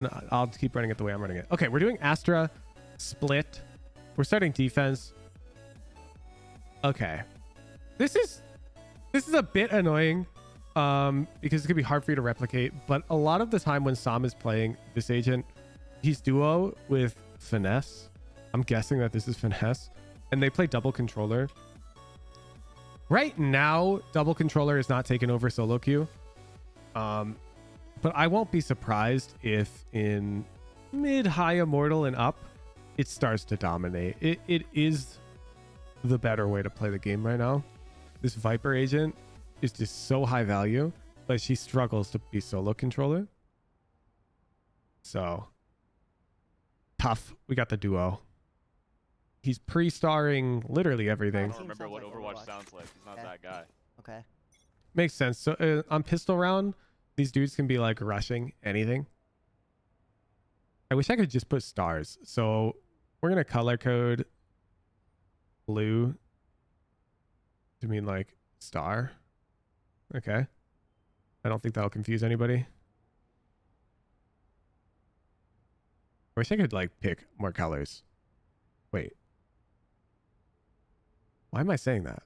No, I'll keep running it the way I'm running it. Okay, we're doing Astra split. We're starting defense. Okay. This is a bit annoying because it could be hard for you to replicate, but a lot of the time when s0m is playing this agent, he's duo with finesse. I'm guessing that this is finesse, and they play double controller. Right now, double controller is not taking over solo queue. But I won't be surprised if in mid, high, immortal, and up, it starts to dominate. It is the better way to play the game right now. This Viper agent is just so high value, but she struggles to be solo controller. So tough. We got the duo. He's pre-starring literally everything. I don't remember what Overwatch sounds like. He's not that guy. Okay. Makes sense. So on pistol round, these dudes can be like rushing anything. I wish I could just put stars. So we're going to color code blue to mean like star. Okay. I don't think that'll confuse anybody. I wish I could like pick more colors. Wait. Why am I saying that?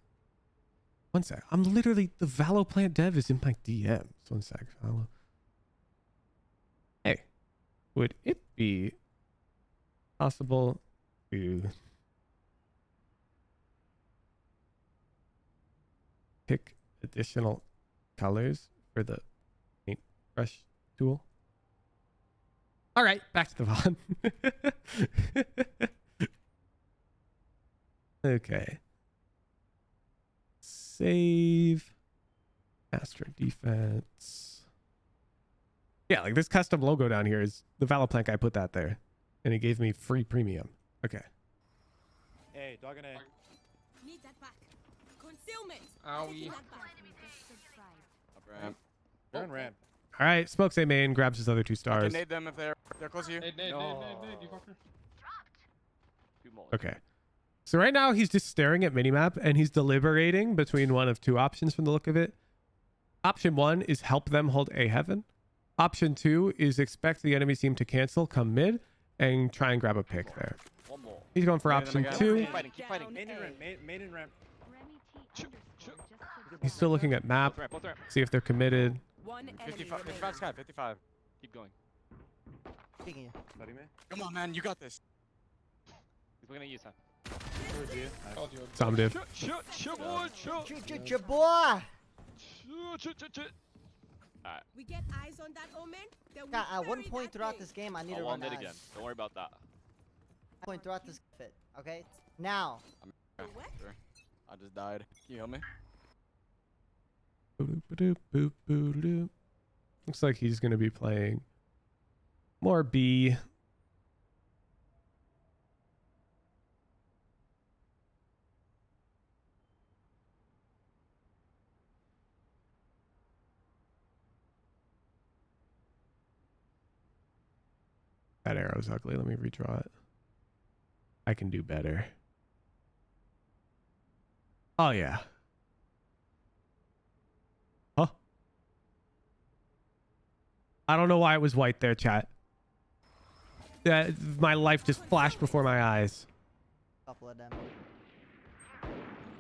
One sec. I'm literally, the Valo plant dev is in my DMs. One sec. Valo. Hey, would it be possible to pick additional colors for the paintbrush tool? All right, back to the VOD. Okay. Save. Astra defense. Yeah, like this custom logo down here is the Valoplank. I put that there, and it gave me free premium. Okay. Hey, dog and A. Need that back. Concealment. Owie. Up ramp. They're on ramp. All right, Smokes A main grabs his other 2 I stars. can nade them if they're close to you. Nade, you fucker. Two more. Okay. So right now he's just staring at minimap and he's deliberating between one of 2 options from the look of it. Option 1 is help them hold A heaven. Option 2 is expect the enemy team to cancel, come mid, and try and grab a pick there. One more. He's going for Nade option them again. 2. Keep fighting. Keep fighting. Main and ramp. Main and ramp. He's still looking at map, Both ramp. see if they're committed. One enemy 55, 55 remaining. sky. 55. Keep going. Speaking you. Buddy, man. Come on, man. You got this. He's looking at you, son. Towards you. Told you. s0m did. Shoot, boy. Shoot. Boy. Shoot. Alright. We get eyes on that omen. Then we At one bury point that throughout thing. this game, I need I'll to wand run it ads. again. Don't worry about that. Point throughout this fit. Okay. Now. What? Sure. I just died. Can you help me? Boop-a-doop-boop-boop-a-doop. Looks like he's going to be playing more B. That arrow's ugly. Let me redraw it. I can do better. Oh, yeah. Huh? I don't know why it was white there, chat. My life just flashed before my eyes. Couple of them.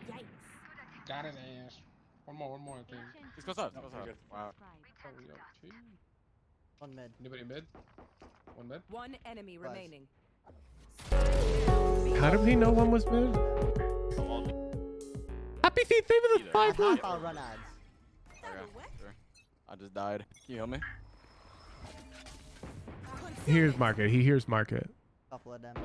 Yikes. Got it, ass. One more, I think. He's close up. No, Close we're up. good. Wow. Oh, we got 2. One mid. Anybody mid? One mid? One enemy Nice. remaining. How did he know one was mid? Happy feet, thank you for the Either. 5 At months. half, I'll run ads. Okay. Sure. I just died. Can you help me? He hears market. He hears market. Couple of them.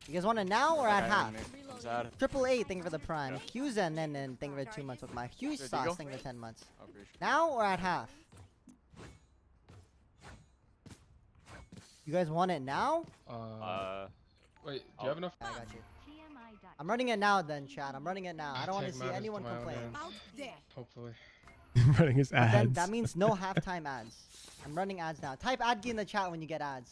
You guys want it now or at Okay, half? I'm sad. Triple A, thank you for the prime. Q's and then thank you for 2 months with my Hughes Good, sauce, Deagle. thank you for 10 months. I appreciate it. Now or at half? You guys want it now? Wait, do you have enough? I got you. I'm running it now then, chat. I'm running it now. I don't want to Check see matters anyone to my own complain. hand. Out there. Hopefully. Running his But then ads. that means no halftime ads. I'm running ads now. Type ad key in the chat when you get ads.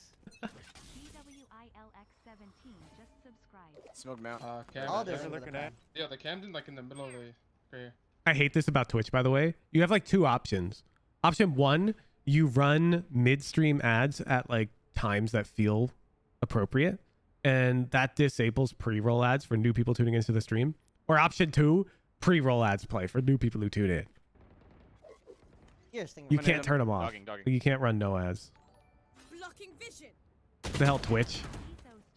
Smoke him out. Cam. All There's there's a over lurker the net. Yeah, the Camden like in the middle of the right here. I hate this about Twitch, by the way. You have like 2 options. Option 1 you run midstream ads at like times that feel appropriate, and that disables pre-roll ads for new people tuning into the stream. Or option 2, pre-roll ads play for new people who tune in. Here's thing. You Eliminate can't him. turn them off. Dogging, dogging. You can't run no ads. Blocking vision. What the hell, Twitch?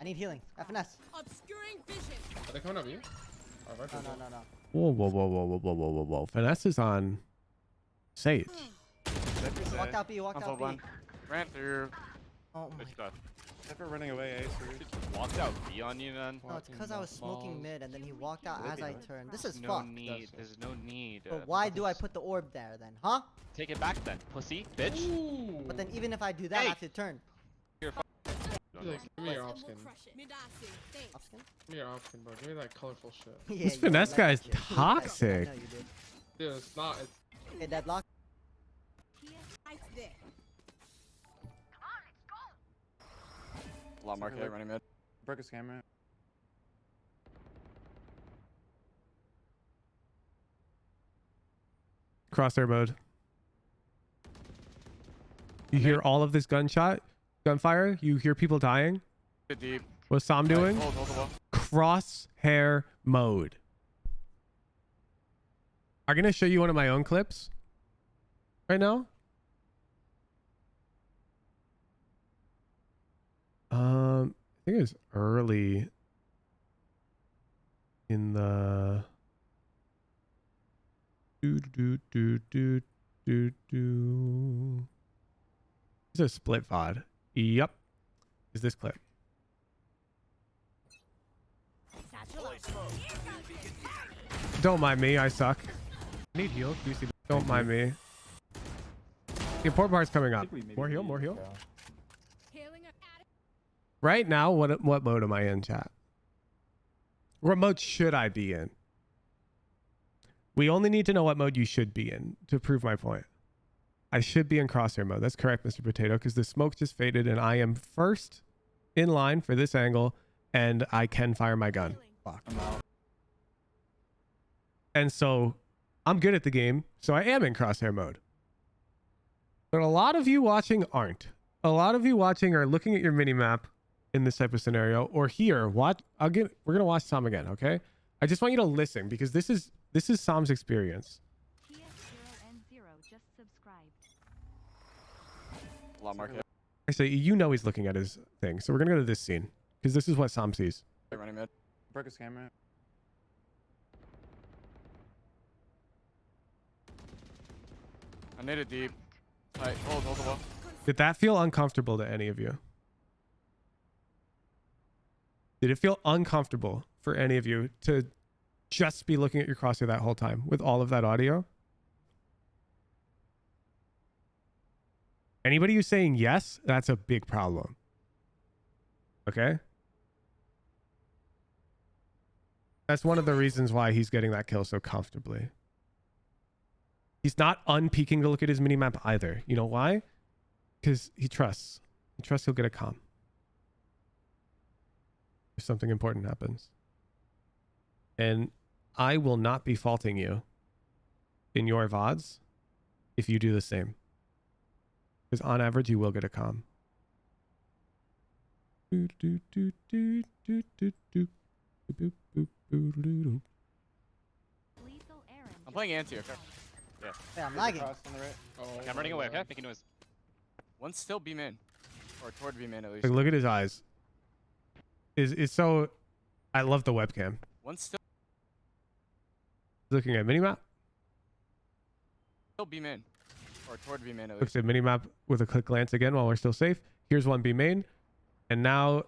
I need healing. FNS. Obscuring vision. Are they coming up you? Oh, right No, there. no, no, no. Whoa, whoa, whoa, whoa, whoa, whoa, whoa, whoa, whoa. Finesse is on Sage. Walked out B. Walked I'm out full B. blind. Ran through. Oh my. Bitch, God. Cypher running away, A. Siri. Just walked out B on you, man. No, it's because I was smoking mid and then he walked out as I turned. This is No fucked. need. There's no need. But why do I put the orb there then, huh? Take it back then, pussy, bitch. Ooh. But then even if I do that, I Hey. have to turn. Like, give me your off skin. Crush it. Midasi. Thanks. Option? Give me your off skin, bro. Give me that colorful shit. Yeah, This you finesse like guy is that shit. toxic. I know you did. Dude, it's not. It's Okay, deadlock. Right there. Lot market running mid. Broke his camera. Crosshair mode. You hear all of this gunfire. You hear people dying. Good deep. What's Sam doing? Hold the wall. Crosshair mode. I'm gonna show you one of my own clips right now. I think it was early in the It's a split VOD. Yep. Is this clip? Don't mind me, I suck. Need heal. Don't mind me. The important part's coming up. More heal, more heal. Healing her. Right now, what mode am I in, chat? What mode should I be in? We only need to know what mode you should be in to prove my point. I should be in crosshair mode. That's correct, Mr. Potato, because the smoke just faded and I am first in line for this angle and I can fire my gun. Fuck. I'm out. And so I'm good at the game, so I am in crosshair mode. But a lot of you watching aren't. A lot of you watching are looking at your mini map in this type of scenario, or here. We're gonna watch Sam again, okay? I just want you to listen because this is Sam's experience. PS0N0 just subscribed. Lot market I say you know he's looking at his thing, so we're gonna go to this scene because this is what Sam sees. running mid. Broke his camera. I need it deep. Tight. Hold the wall. Did that feel uncomfortable to any of you? Did it feel uncomfortable for any of you to just be looking at your crosshair that whole time with all of that audio? Anybody who's saying yes, that's a big problem. Okay? That's one of the reasons why he's getting that kill so comfortably. He's not unpeaking to look at his minimap either. You know why? Because he trusts. He trusts he'll get a comm if something important happens. And I will not be faulting you in your VODs if you do the same. Because on average, you will get a comm. I'm playing anti. Okay. Yeah, I'm lagging. Cross on the right. oh. Okay, I'm running away. Okay, making noise. One's still B main, or toward B main at least. Like, look at his eyes. Is so. I love the webcam. One's still Looking at minimap. B main, or toward B main at Looks least. at minimap with a quick glance again while we're still safe. Here's one B main, and now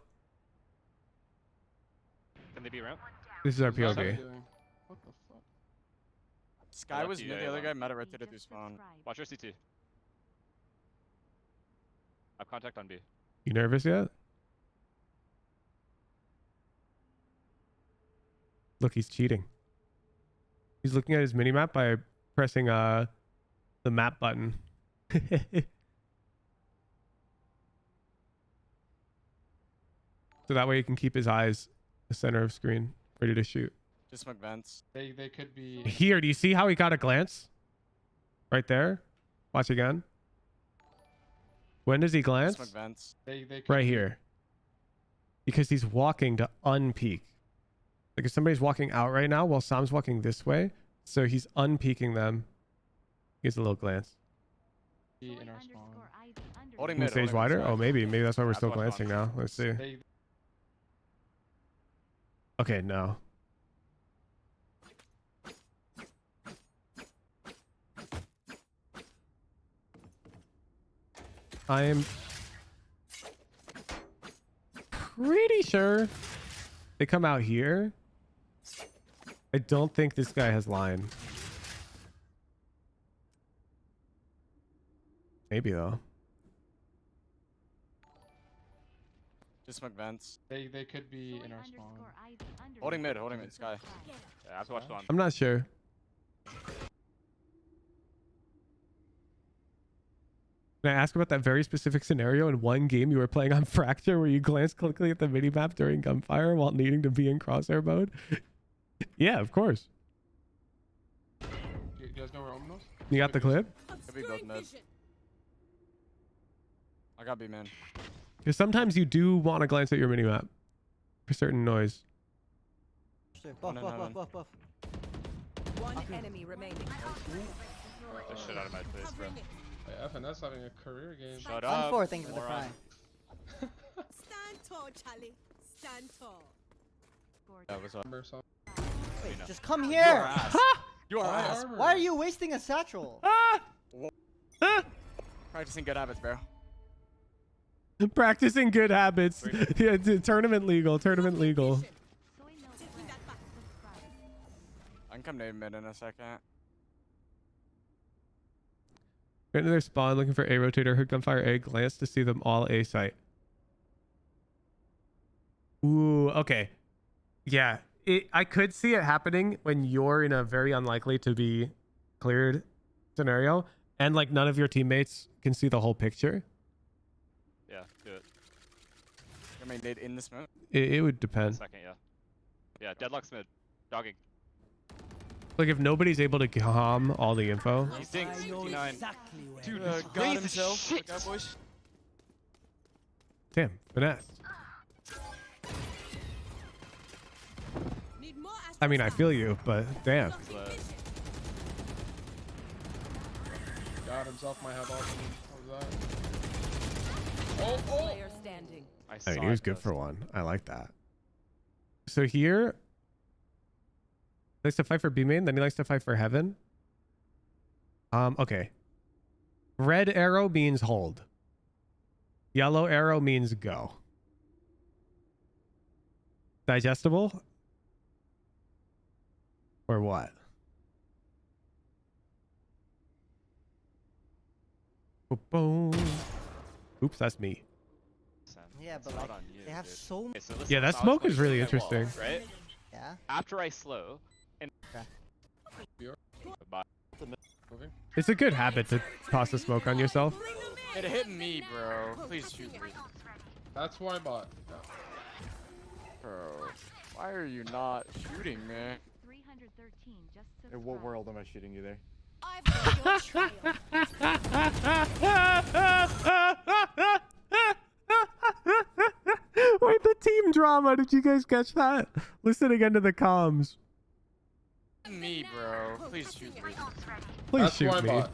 Can they be around? this is our What's that POV. doing? What the fuck? Sky was mid. The other guy might have rotated through Just spawn. subscribed. Watch your CT. I have contact on B. You nervous yet? Look, he's cheating. He's looking at his minimap by pressing the map button. So that way he can keep his eyes the center of screen, ready to shoot. Just smoke vents. They could be. Here, do you see how he got a glance? Right there. Watch again. When does he Smoke glance? vents. They could Right be- here. Because he's walking to unpeak. Like if somebody's walking out right now while Sam's walking this way, so he's unpeaking them. He gets a little glance. be Soy in our spawn. underscore Ivy under- Holding Can the mid. stage holding mid, wider? sky. Oh, maybe that's why we're Yeah, still watch on. glancing now. Let's see. They Okay, no. I am pretty sure they come out here. I don't think this guy has line. Maybe though. Just smoke vents. they could be Soy in our spawn. underscore Ivy under- Holding mid, holding mid, sky. subscribe. Yeah, I've watched one. I'm not sure. Can I ask about that very specific scenario in one game you were playing on Fracture where you glanced quickly at the minimap during gunfire while needing to be in crosshair mode? Yeah, of course. You guys know where Omen was? You got the clip? Could be both Obscuring mid. vision. I got B man. Because sometimes you do want to glance at your minimap for certain noise. Buff, One in buff, heaven. buff, buff, buff. One enemy remaining. The shit out of my face, bro. Covering it. Hey, FNS having a career game. Shut On up. 4, thank you for the moron. prime. Stand tall, Charlie. Stand tall. Score Yeah, what's up? Remember some- Wait, know. just come You here. are ass. You are Why ass. armor? Why are you wasting a satchel? Practicing good habits, bro. Practicing good habits. Yeah, tournament legal. Tournament Covering legal. vision. Soy no Taking flag. that back. Subscribe. I can come nade mid in a second. Right into their spawn, looking for A rotator, hooked on fire A, glance to see them all A site. Ooh, okay. Yeah, I could see it happening when you're in a very unlikely to be cleared scenario, and like none of your teammates can see the whole picture. Yeah, do it. I mean, nade in the smoke. It would depend. Second, yeah. Yeah, deadlock's mid. Dogging. Like if nobody's able to calm all the info. He's doing 69. Dude, this got crazy himself. shit. Look out, boys. Damn, finesse. Need more I mean, I Astra feel you, but damn. stars. Blocking But- vision. God himself might have awesome. What was that? Oh! Player standing. I mean, he was good for one. I like that. So here, he likes to fight for B main, then he likes to fight for heaven. Okay. Red arrow means hold. Yellow arrow means go. Digestible? Or what? Boom. Oops, that's me. Yeah, but It's not like, on you, they have dude. so Okay, so listen, Yeah, that so I was smoke playing is really my wall, interesting. right? Yeah. After I slow, and Bye. Moving. It's a good habit to toss the smoke on yourself. It hit me, bro. Please shoot me. That's why I bought. Bro, why are you not shooting, man? 313 just subscribe. In what world am I shooting you there? I've got your trail. Wait, the team drama. Did you guys catch that? Listen again to the comms. Me, bro. Please shoot me. Please That's shoot why I me. bought.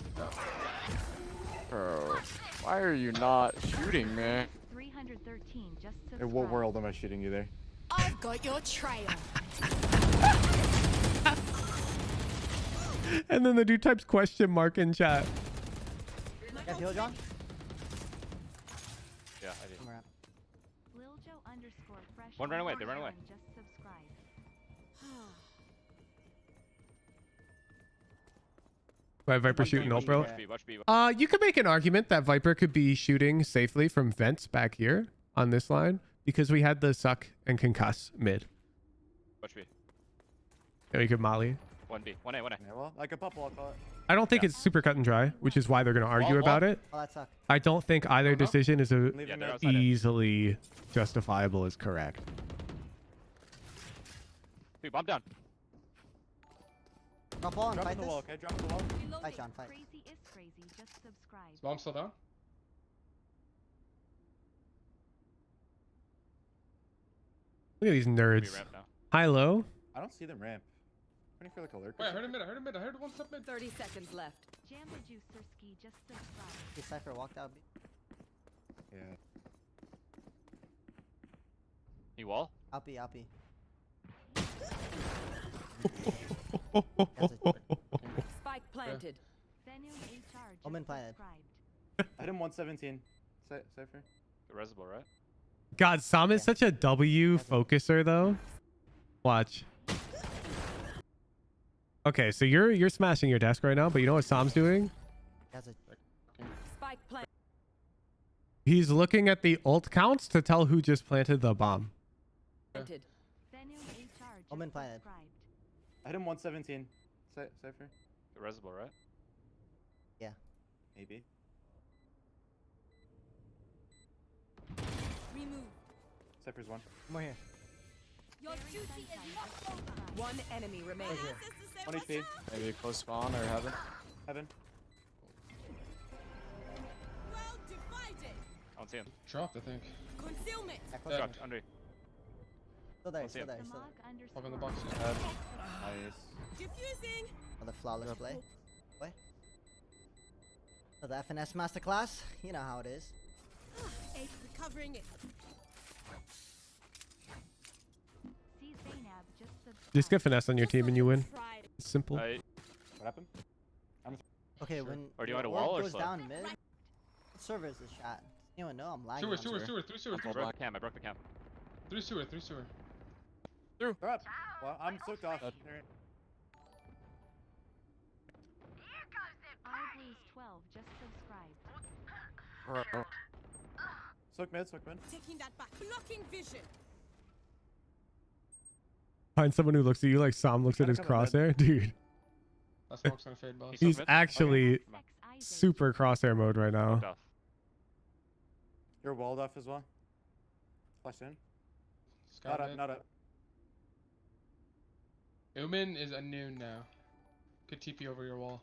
Bro, why are you not shooting, man? 313 just subscribe. In what world am I shooting you there? I've got your trail. And then the dude types question mark in chat. You guys heal, John? yeah, I did. Somewhere at. Liljo underscore fresh. One ran away, they ran away. Just subscribe. Why Viper shooting ult, bro? Watch B, watch B. You could make an argument that Viper could be shooting safely from vents back here on this line because we had the suck and concuss mid. Watch B. And we could molly. 1B. 1A, 1A. Yeah, well, I could pop wall call it. I don't think it's super cut and dry, which is why they're going to argue Wall, about it. Oh, that sucked. I don't think either no? decision is a Leaving Yeah, mid. they're outside it. easily justifiable as correct. B, bomb down. Drop ball and Drop fight in the this. wall, okay? Drop in the wall. Fight, John, fight. Crazy is crazy. Just subscribe. Is bomb still down? Look at these Be nerds. ramp now. High low. I don't see them ramp. Waiting for like a lurk. Wait, I heard a mid. I heard a mid. I heard one sub mid. 30 seconds left. Jam the juice, Sirski. Just subscribe. Okay, Cypher walked out. Yeah. He wall. Out B. Spike planted. Benum HR just Omen planted. subscribed. I hit him 117. Cypher. The reservoir, right? God, s0m is such a W focuser though. Watch. Okay, so you're smashing your desk right now, but you know what s0m's doing? Has a Spike planted. He's looking at the ult counts to tell who just planted the bomb. Benum HR just Omen planted. subscribed. I hit him 117. Cypher. The reservoir, right? Maybe. Remove. Cypher's one. more here. Your duty is not over. One enemy remaining. Right here. 1 HP. Maybe a close spawn or heaven. Heaven. Well divided. I don't see him. Dropped, I think. Concealment. Back close. Dropped under. Still there. I'll see Still him. there. Still Samag there. underscore. Up in the box. Nice. Diffusing. Another flawless play. What? So the FNS masterclass. You know how it is. Eight recovering it. See Zainab just subscribed. Just get finesse on your team and you win. Tried. It's simple. I What happened? Okay, Sure. when Or do you want the a wall orb or goes slow? down mid, what server is this shot? Does anyone know? I'm lagging. Sewer, on sewer, server. sewer, through sewer, I through broke the cam. I broke the cam. sewer, through sewer. They're up. Well, I'm soaked off. Dead. Blues 12 just subscribed. Soak mid, soak mid. Taking that back. Blocking vision. Find someone who looks at you like s0m looks at his Gotta come crosshair. Dude, That smoke's gonna fade, boss. He's he's mid? actually Come on. Sex Isaac. super crosshair mode right now. Tough. You're walled off as well. Flash in. Sky Not up, mid. not up. Umin is a noon now. Could TP over your wall.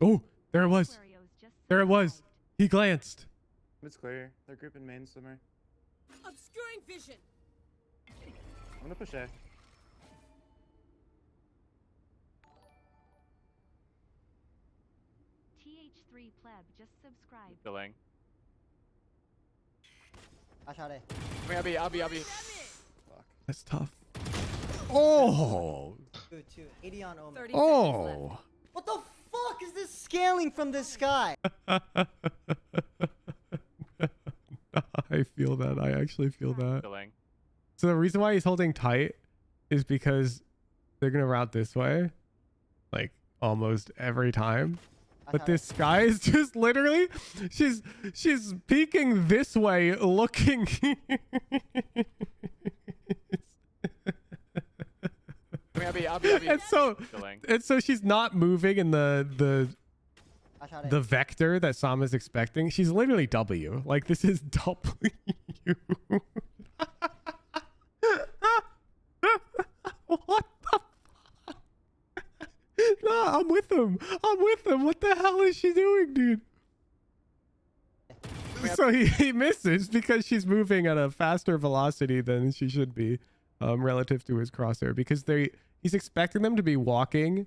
Oh, there it was. Aquarios just There it was. subscribed. He glanced. Mid's clear. They're grouping main somewhere. Obscuring vision. I'm gonna push A. TH3 pleb just subscribed. Delaying. I shot A. I'll be. Damn it. Fuck. That's tough. Oh. 2-2. 80 on Omen. 30 seconds left. Oh. What the fuck is this scaling from this guy? I feel that. I actually feel that. Delaying. So the reason why he's holding tight is because they're gonna route this way, like almost every time. I But shot this guy is just literally, she's peeking this way, looking. I'll be. And so she's not moving in the A. I shot A. the vector that s0m is expecting. She's literally W. Like this is W. What the fuck? No, I'm with him. I'm with him. What the hell is she doing, dude? So he misses because she's moving at a faster velocity than she should be, relative to his crosshair. Because he's expecting them to be walking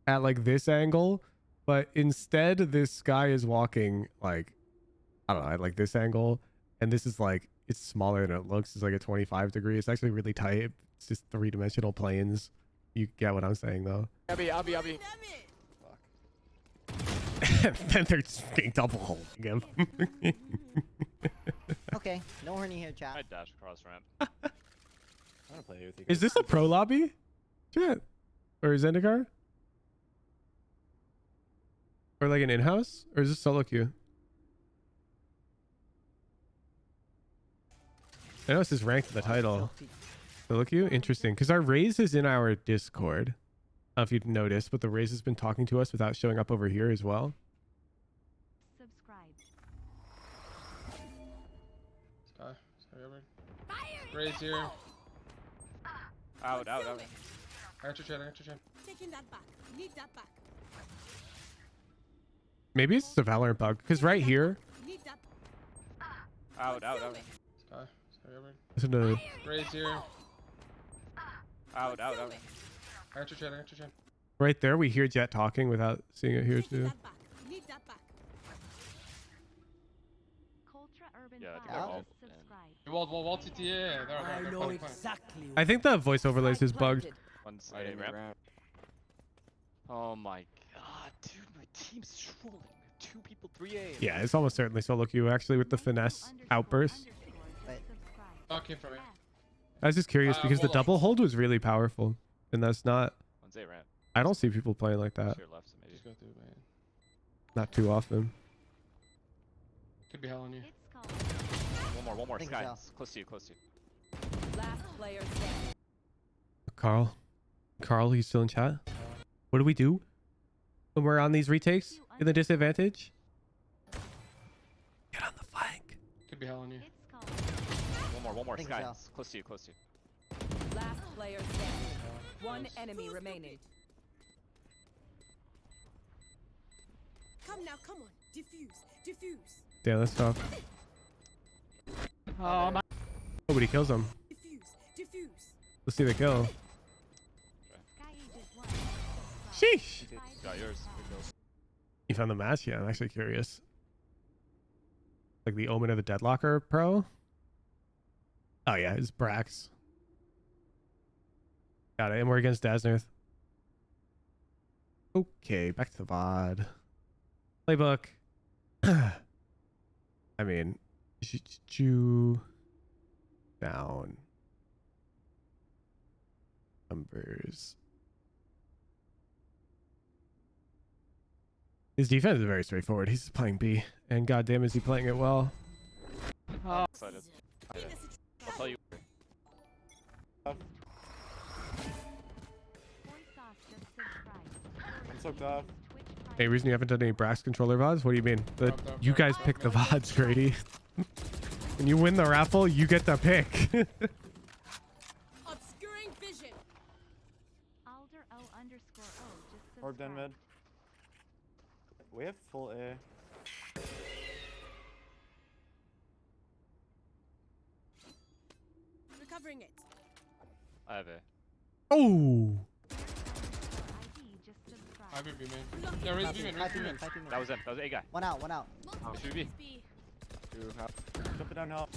at like this angle, but instead this guy is walking like, I don't know, at like this angle, and this is like, it's smaller than it looks. It's like a 25 degree. It's actually really tight. It's just 3-dimensional planes. You get what I'm saying though. I'll be. Damn it. Then they're just being double holding him. Okay, no horny here, I chat. dash across ramp. I'm gonna play with you. Is guys. this a pro lobby? Chat. Or Zendikar? Or like an in-house? Or is this solo queue? I know this is ranked in the title. Solo queue? Interesting. Because our raise is in our Discord. I don't know if you've noticed, but the raise has been talking to us without showing up over here as well. Subscribed. Sky over. Raise here. Out. I got your chat. Taking that back. Need that back. Maybe it's a Valorant bug. Because right here, Need that. Out. Concealment. Sky over. listen to Raise here. Out. I got your chin. Right there, we hear Jet talking without seeing it here too. Need that back. Cultra Urban Yeah, I think Five they're all just in. subscribed. Wall CT, yeah. They're playing. exactly. I think the voice overlays is bugged. One's Right a in the ramp. ramp. Oh my god, dude, my team's trolling. 2 people, 3A. Yeah, it's almost certainly solo queue actually with the finesse outburst. Wait. Oh, came from me. I was just curious because the well, double hold was really powerful, and that's not. One's A ramp. I don't see people playing like that. To your left, so maybe. Just go through, man. Not too often. Could be hell on you. It's called One more. Think Sky. so. It's close to you. Last player standing. Carl, you still in chat? What do we do when we're on these retakes in the disadvantage? Get on the flank. Could be hell on you. It's called One more. Think Sky. so. It's close to you. Last player standing. One enemy remaining. Come now, come on. Diffuse. Damn, that's tough. Oh my. Nobody kills him. Diffuse. Let's see the kill. Sky Agent 1. Sheesh. Got yours. You found the match? Yeah, I'm actually curious. Like the Omen of the Deadlocker Pro? Oh yeah, it's Brax. Got it. And we're against Dasnerth. Okay, back to the VOD. Playbook. I mean, down. Numbers. His defense is very straightforward. He's playing B, and goddamn is he playing it well. Oh, excited. I'll tell you. Boy Sauce just subscribed. I'm soaked off. Twitch Hey, reason you haven't done any Brax controller VODs? What do you mean? You Nope. guys pick the VODs, Grady. When you win the raffle, you get to pick. Obscuring vision. Alder O_O just Orb down mid. subscribed. We have full A. Recovering it. I have A. Oh, ID just subscribed. I be man. Yeah, raise B man. Five people in, five people in. That was him. That was A guy. One out. Should be. Jump it down help.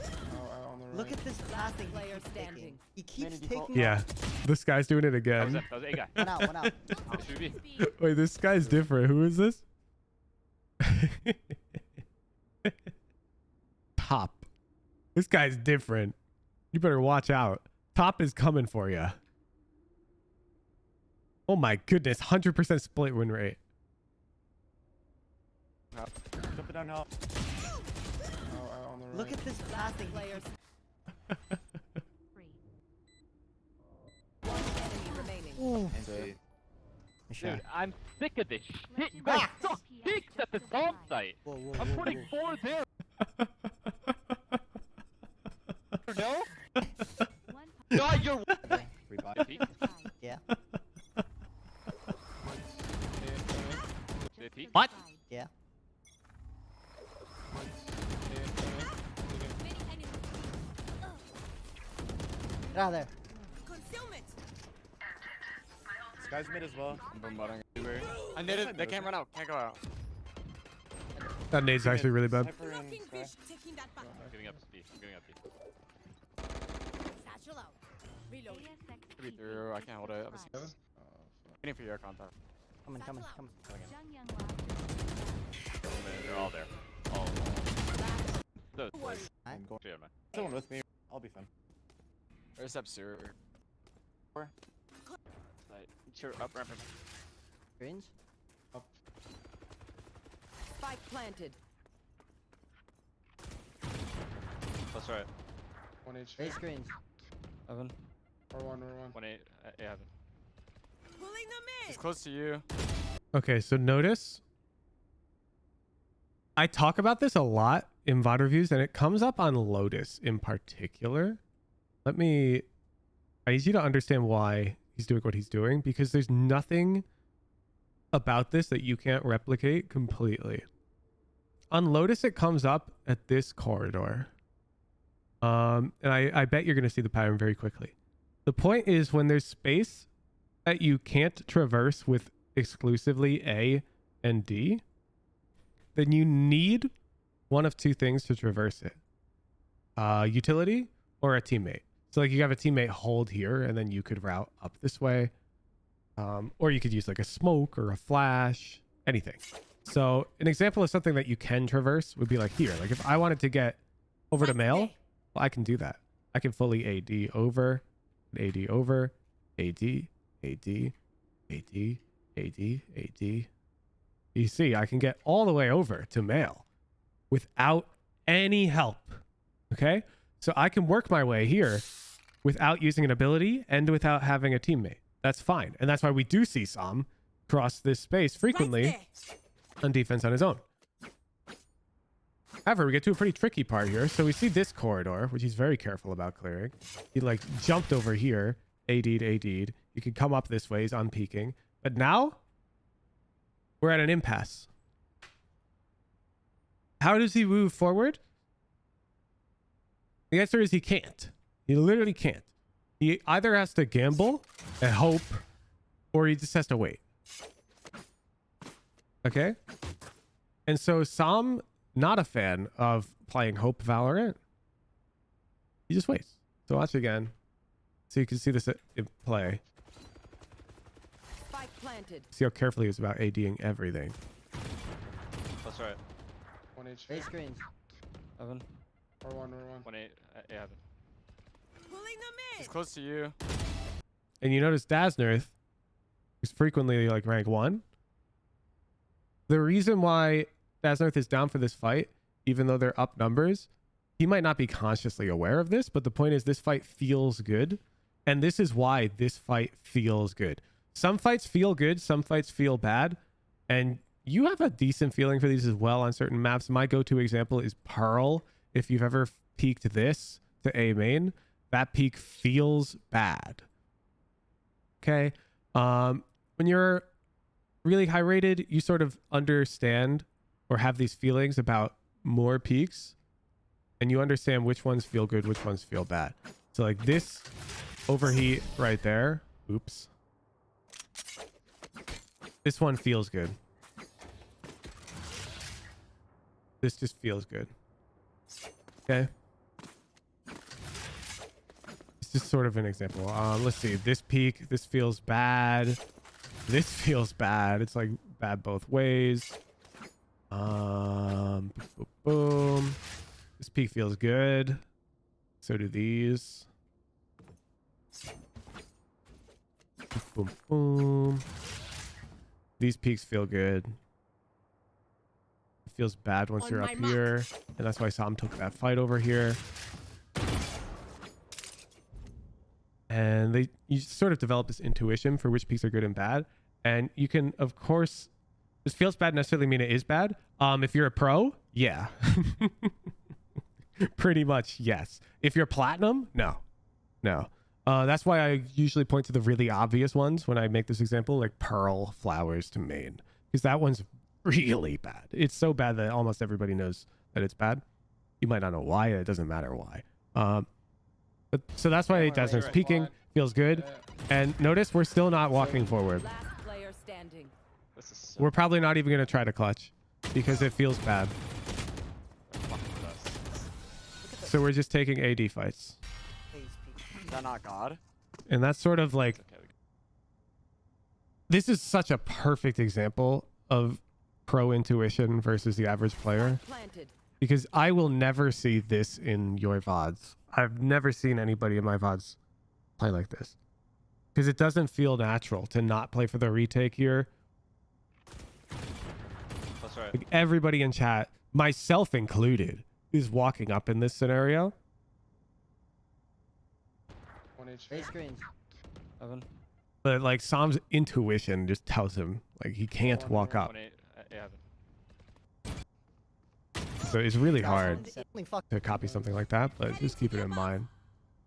Oh, on the right. Look at this passing. he Player keeps standing. taking. He keeps Many default. taking. yeah. This guy's doing it That was again. him. That was A guy. One out. Should be. Wait, this guy's different. Who is this? Top. This guy's different. You better watch out. Top is coming for you. Oh my goodness. 100% split win rate. Jump it down help. Oh, on the right. Look at this passing. he Players. keeps- Free. One enemy remaining. Ooh. Sure. Dude, I'm sick of this shit. You guys suck dicks at this bomb site. Whoa, I'm putting 4 there. No? One God, you're. Okay. Rebuy. Peek. subscribed. Yeah. They peek. What? Subscribed. Yeah. Get out of there. Concealment. Sky's mid as well. I'm bombarding everywhere. I need it. They can't run out. Can't go out. That nade's actually really bad. Sniper and Blocking Sky. vision. Taking that back. I'm giving up B. I'm giving up B. Satchel out. Reloading. ASX Could be through. I can't hold it. I'm subscribed. waiting for your contact. Coming. Jung Young Lab just subscribed. They're all there. All of them. Those boys. Hi. I'm going. Yeah, man. Someone with me. I'll be fine. Where's up, sir? Like, sure, up, ramp. Greens. Spike planted. That's right. 1 HP. Base greens. Evan. Or one. 1 A. A heaven. Pulling them in. He's close to you. Okay, so notice I talk about this a lot in VOD reviews, and it comes up on Lotus in particular. I need you to understand why he's doing what he's doing, because there's nothing about this that you can't replicate completely. On Lotus, it comes up at this corridor. And I bet you're going to see the pattern very quickly. The point is when there's space that you can't traverse with exclusively A and D, then you need one of two things to traverse it. Utility or a teammate. So like you have a teammate hold here and then you could route up this way. Or you could use like a smoke or a flash, anything. So an example of something that you can traverse would be like here. Like if I wanted to get over to mail, well, I can do that. I can fully AD over, AD over, AD, AD, AD, AD, AD. You see, I can get all the way over to mail without any help. Okay? So I can work my way here without using an ability and without having a teammate. That's fine. And that's why we do see s0m cross this space frequently on defense on his own. However, we get to a pretty tricky part here. So we see this corridor, which he's very careful about clearing. He like jumped over here, AD'd, AD'd. You can come up this way, he's on peeking. But now we're at an impasse. How does he move forward? The answer is he can't. He literally can't. He either has to gamble and hope, or he just has to wait. Okay? And so s0m, not a fan of playing Hope Valorant. He just waits. So watch again. So you can see this in play. Spike planted. See how carefully he was about ADing everything. That's right. 1 HP. Base screens. Evan. Or 1. 1 8. Yeah. Pulling them He's close to you. And you notice Dasnerth is frequently like rank 1. The reason why Dasnerth is down for this fight, even though they're up numbers, he might not be consciously aware of this, but the point is this fight feels good. And this is why this fight feels good. Some fights feel good, some fights feel bad. And you have a decent feeling for these as well on certain maps. My go-to example is Pearl. If you've ever peeked this to A main, that peak feels bad. Okay. When you're really high rated, you sort of understand or have these feelings about more peaks, and you understand which ones feel good, which ones feel bad. So like this overheat right there. Oops. This one feels good. This just feels good. Okay. It's just sort of an example. Let's see. This peak, this feels bad. This feels bad. It's like bad both ways. Boom, boom, boom. This peak feels good. So do these. Boom, boom. These peaks feel good. It feels bad once On you're my up mark. here. And that's why s0m took that fight over here. And you sort of develop this intuition for which peaks are good and bad. And you can, of course, this feels bad necessarily mean it is bad. If you're a pro, yeah. Pretty much, yes. If you're platinum, no. That's why I usually point to the really obvious ones when I make this example, like Pearl Flowers to main. Because that one's really bad. It's so bad that almost everybody knows that it's bad. You might not know why, it doesn't matter why. But so that's why Desnert's right. peeking, feels good. And notice we're still not walking forward. Last player standing. This is so We're probably not even going to try to clutch because it feels bad. fucking best. So we're just taking AD fights. Base peek. Is that not God? And that's sort of like, Okay. this is such a perfect example of pro intuition versus the average player. Planted. Because I will never see this in your VODs. I've never seen anybody in my VODs play like this. Because it doesn't feel natural to not play for the retake here. That's right. Like everybody in chat, myself included, is walking up in this scenario. 1 HP. Base screens. Evan. But like s0m's intuition just tells him like he can't walk up. 1 8. Yeah. So it's really hard Only fuck. to copy something like that, but just keep it in mind.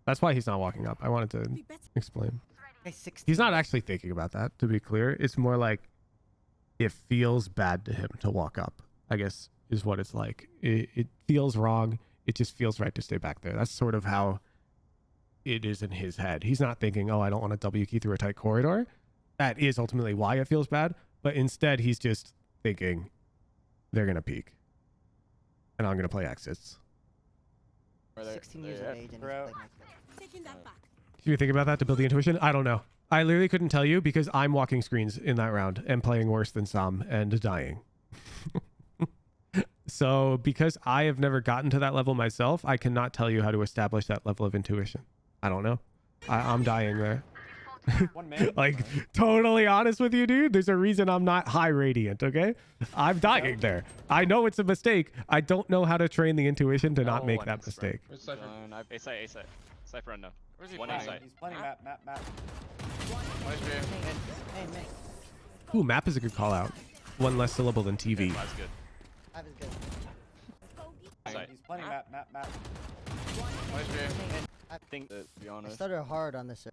That's why he's not walking up. I wanted to explain. Okay, 16. He's not actually thinking about that, to be clear. It's more like it feels bad to him to walk up, I guess, is what it's like. It feels wrong. It just feels right to stay back there. That's sort of how it is in his head. He's not thinking, oh, I don't want to W key through a tight corridor. That is ultimately why it feels bad. But instead, he's just thinking they're going to peek. And I'm going to play exits. 16 years of age and he's Bro. playing like Taking that back. Do you think about that to build the intuition? I don't know. I literally couldn't tell you because I'm walking screens in that round and playing worse than some and dying. So because I have never gotten to that level myself, I cannot tell you how to establish that level of intuition. I don't know. I'm dying there. One man. Like, totally honest with you, dude. There's a reason I'm not high radiant, okay? I'm dying there. I know it's a mistake. I don't know how to train the intuition to not No make one that can spread. mistake. Where's Cypher? A site, A site. Cypher unknown. Where's he One playing? A site. He's plenty map. Nice B. Hey, Nick. Ooh, map is a good call out. One less syllable than TV. That's good. Five is good. Site. He's plenty map. Nice B. I think To be I honest. started hard on this.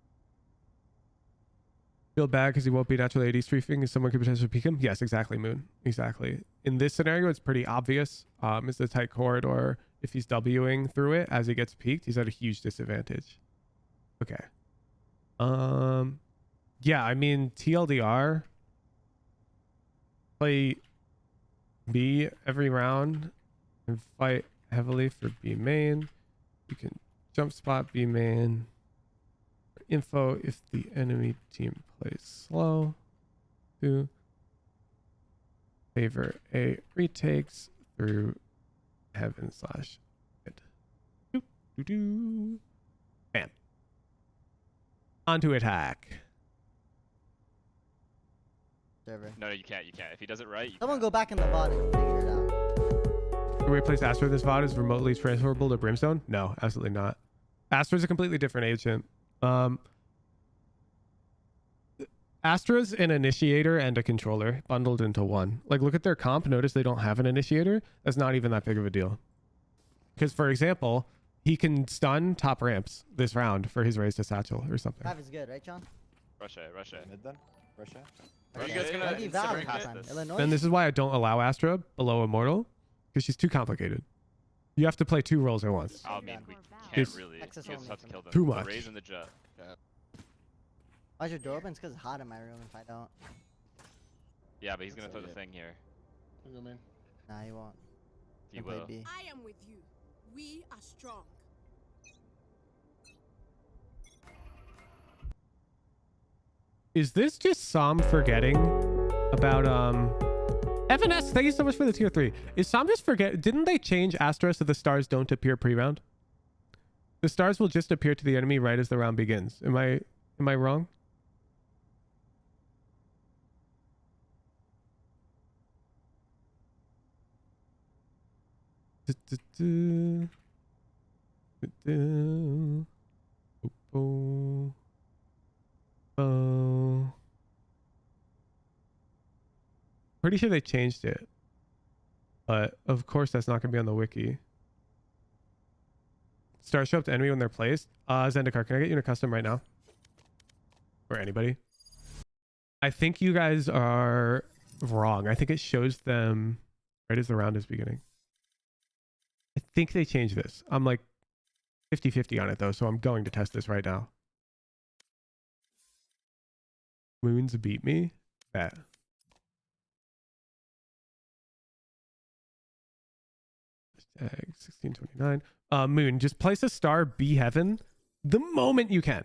Feel bad because he won't be naturally AD strafing. Someone could potentially peek him. Yes, exactly, Moon. Exactly. In this scenario, it's pretty obvious. It's the tight corridor. If he's Wing through it as he gets peeked, he's at a huge disadvantage. Okay. Yeah, I mean, TLDR. Play B every round and fight heavily for B main. You can jump spot B main. Info if the enemy team plays slow. 2. Favor A retakes through heaven slash mid. Doop, doo, doo. Bam. Onto attack. Server. No, you can't. You can't. If he does it right, you Someone can't. go back in the VOD and figure it out. The way it plays Astra in this VOD is remotely transferable to Brimstone? No, absolutely not. Astra's a completely different agent. Astra's an initiator and a controller bundled into one. Like, look at their comp. Notice they don't have an initiator. That's not even that big of a deal. Because, for example, he can stun top ramps this round for his raise to satchel or something. Five is good, right, John? Rush A, rush A. Mid then. Rush A. Are you Okay. guys gonna Maybe consider Valve it? this time. Illinois. And this is why I don't allow Astra below Immortal. Because she's too complicated. You have to play 2 roles at once. I mean, we can't It's- really. You Access just only. have to kill them. Too The much. Raise and the jet. Why's your door open? It's because it's hot in my room if I don't. Yeah, but he's gonna throw the thing here. Look at me. Nah, he won't. He Can play will. B. I am with you. We are strong. Is this just Sam forgetting about Evan S, thank you so much for the tier 3. Is Sam just didn't they change Astra so the stars don't appear pre-round? The stars will just appear to the enemy right as the round begins. Am I wrong? Oh. Pretty sure they changed it. But of course that's not going to be on the wiki. Stars show up to enemy when they're placed. Zendikar, can I get you in a custom right now? Or anybody? I think you guys are wrong. I think it shows them right as the round is beginning. I think they changed this. I'm like 50-50 on it though, so I'm going to test this right now. Moons beat me? Bet. Hashtag 1629. Moon, just place a star B heaven the moment you can.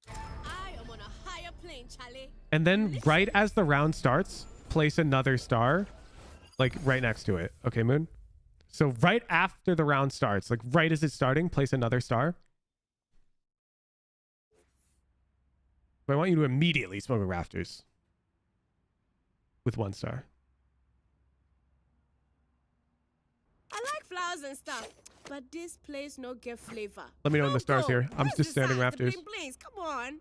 I am on a higher plane, Charlie. And then right as the round starts, place another star like right next to it. Okay, Moon? So right after the round starts, like right as it's starting, place another star. But I want you to immediately smoke a rafters with 1 star. I like flowers and stuff, but this place no get flavor. Let me know when the star's here. I'm Where's just the standing sign? rafters. The bling blings, come on.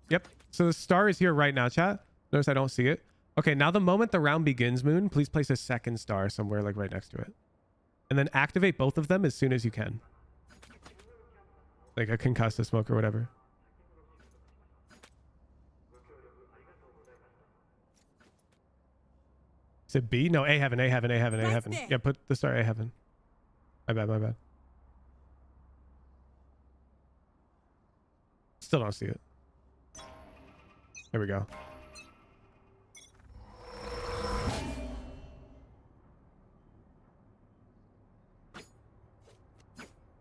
Yep. So the star is here right now, chat. Notice I don't see it. Okay, now the moment the round begins, Moon, please place a second star somewhere like right next to it. And then activate both of them as soon as you can. Like a concussive smoke or whatever. Is it B? No, A heaven, A heaven, A heaven, A Right heaven. there. Yeah, put the star A heaven. My bad, my bad. Still don't see it. There we go.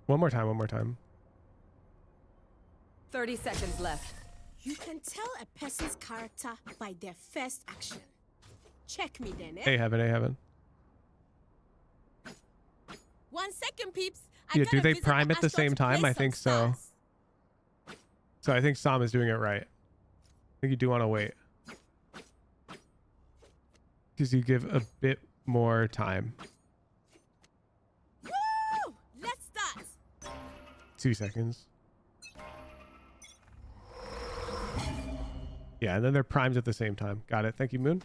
One more time, one more time. 30 seconds left. You can tell a person's character by their first action. Check me then, A eh? heaven, A heaven. 1 second, peeps. I Yeah, gotta do they visit prime at the Astra same to time? play I some think so. stars. So I think s0m is doing it right. I think you do want to wait. Because you give a bit more time. Woo! Let's start. 2 seconds. Yeah, and then they're primed at the same time. Got it. Thank you, Moon.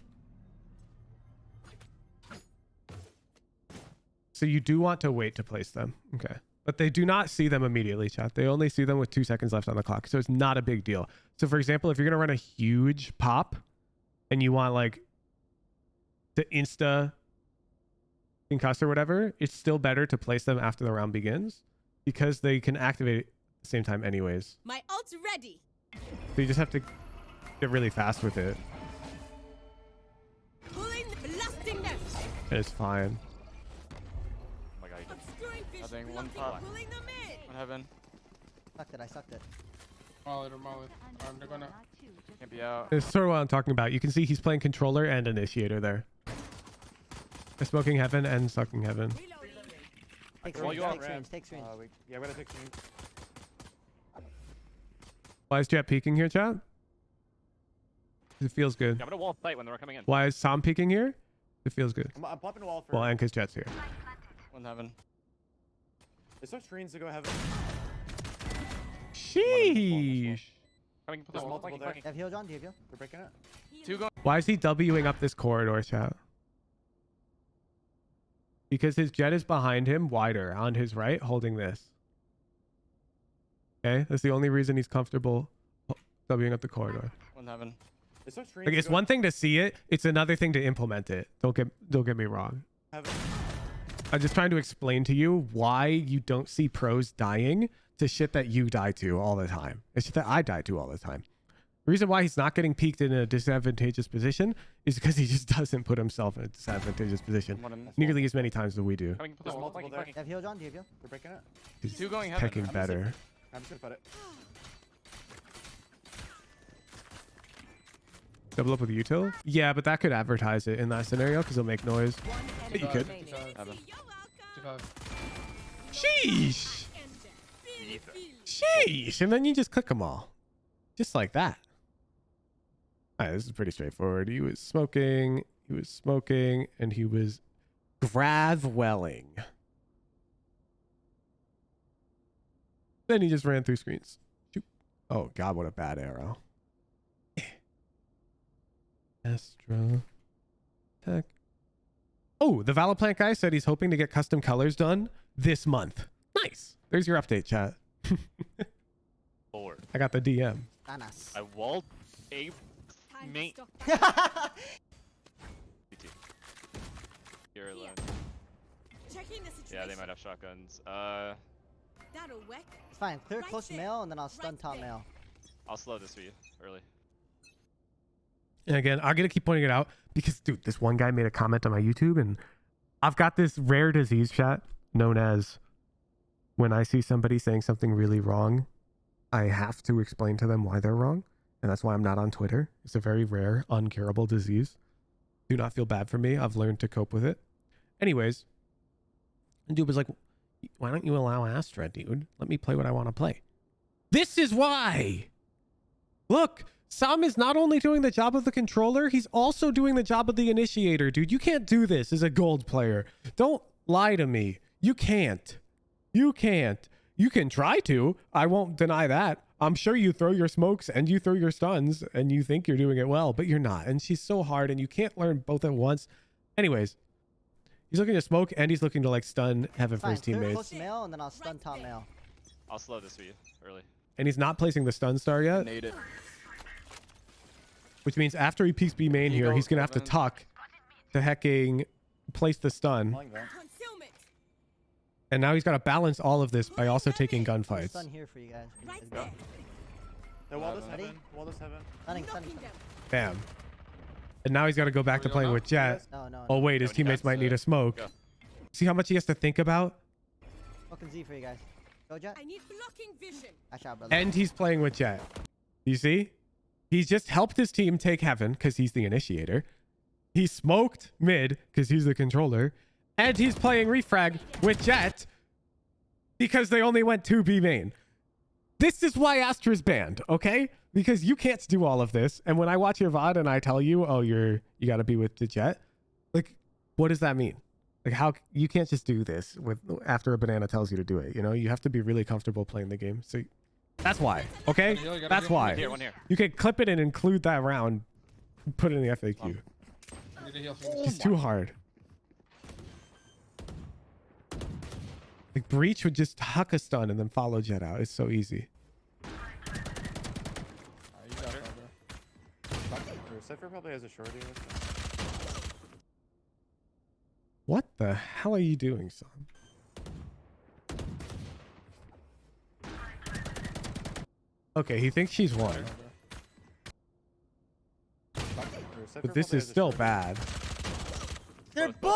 So you do want to wait to place them. Okay. But they do not see them immediately, chat. They only see them with 2 seconds left on the clock. So it's not a big deal. So for example, if you're going to run a huge pop and you want like the insta concuss or whatever, it's still better to place them after the round begins because they can activate at the same time anyways. My ult's ready. So you just have to get really fast with it. Pulling, blasting them. And it's fine. Oh my god, Obscuring fish, Nothing, one blocking, pop. pulling them in. One heaven. Sucked it, I sucked it. Molly or Molly. They're gonna. Can't be out. It's sort of what I'm talking about. You can see he's playing controller and initiator there. They're smoking heaven and sucking heaven. Reloading. Take Well, screens, you are take ram. screens, take screens. Yeah, we gotta take screens. Why is Jet peeking here, chat? It feels good. Yeah, I'm gonna wall fight when they're coming in. Why is s0m peeking here? It feels good. I'm popping a wall for. Well, and because Jet's here. One heaven. There's no screens to go heaven. Sheesh. Coming, put There's the wall, multiple flanking, there. flanking. Do you have heal, John? Do you have heal? They're breaking it. Two going. Why is he Wing up this corridor, chat? Because his Jet is behind him, wider, on his right, holding this. Okay? That's the only reason he's comfortable Wing up the corridor. One heaven. There's no screens. Like, to it's go one thing to see it, it's another thing to implement it. Don't get me wrong. heaven. I'm just trying to explain to you why you don't see pros dying to shit that you die to all the time. It's shit that I die to all the time. The reason why he's not getting peaked in a disadvantageous position is because he just doesn't put himself in a disadvantageous position One in. nearly as many times as we do. Coming, put the There's wall, multiple flanking, there. flanking. Do you have heal, John? Do you have heal? They're breaking it. He's Two going heaven. teching better. I'm just gonna put it. Double up with util? Yeah, but that could advertise it in that scenario because it'll make noise. One Yeah, you enemy could. remaining. Heaven. You're welcome. Because Sheesh! And feel, Ether. feel. Sheesh! And then you just click them all. Just like that. Alright, this is pretty straightforward. He was smoking, and he was grav-welling. Then he just ran through screens. Shoot. Oh god, what a bad arrow. Astra. Tech. Oh, the Valaplant guy said he's hoping to get custom colors done this month. Nice. There's your update, chat. Lord. I got the DM. Anas. I walled a Time to mate. stop. You're Here. alone. Checking the situation. Yeah, they might have shotguns. That'll work. It's fine. Clear Right close there. mail, and then I'll stun Right top there. mail. I'll slow this for you early. And again, I'm going to keep pointing it out because, dude, this one guy made a comment on my YouTube and I've got this rare disease, chat, known as when I see somebody saying something really wrong, I have to explain to them why they're wrong. And that's why I'm not on Twitter. It's a very rare, uncurable disease. Do not feel bad for me. I've learned to cope with it. Anyways, the dude was like, why don't you allow Astra, dude? Let me play what I want to play. This is why. Look, s0m is not only doing the job of the controller, he's also doing the job of the initiator, dude. You can't do this as a gold player. Don't lie to me. You can't. You can't. You can try to. I won't deny that. I'm sure you throw your smokes and you throw your stuns and you think you're doing it well, but you're not. And she's so hard and you can't learn both at once. Anyways, he's looking to smoke and he's looking to like stun heaven for Fine. his Clear teammates. close mail, and then I'll stun top mail. I'll slow this for you early. And he's not placing the stun star yet, Nade it. which means after he peeks B main here, Eagle, he's going to have to heaven. tuck to hecking place the stun. Calling that. Concealment. And now he's got to balance all of this by also taking gunfights. Stun here for you guys. Right Let's go. there. They walled us Ready? heaven. Walled us heaven. Stunning, Knocking stunning. them. Bam. And now he's got to go back to Are we playing on with Jet. No, no. Oh, wait, his No, teammates Jet's might need it. a smoke. Go. See how much he has to think about? Fucking Z for you guys. Go, Jet. I need blocking vision. Watch out, brother. And he's playing with Jet. You see? He's just helped his team take heaven because he's the initiator. He smoked mid because he's the controller. And he's playing refrag with Jet because they only went 2B main. This is why Astra's banned, okay? Because you can't do all of this. And when I watch your VOD and I tell you, oh, you got to be with the Jet, like, what does that mean? Like, how you can't just do this with after a banana tells you to do it. You know, you have to be really comfortable playing the game. So that's why, okay? You gotta That's heal. why. Here, one here. You can clip it and include that round, put it in the FAQ. You need to heal from It's too hard. Like Breach would just huck a stun and then follow Jet out. It's so easy. Alright, you got that, bro. Cypher probably has a shorty. What the hell are you doing, son? Okay, he thinks she's one, but this is still bad. They're both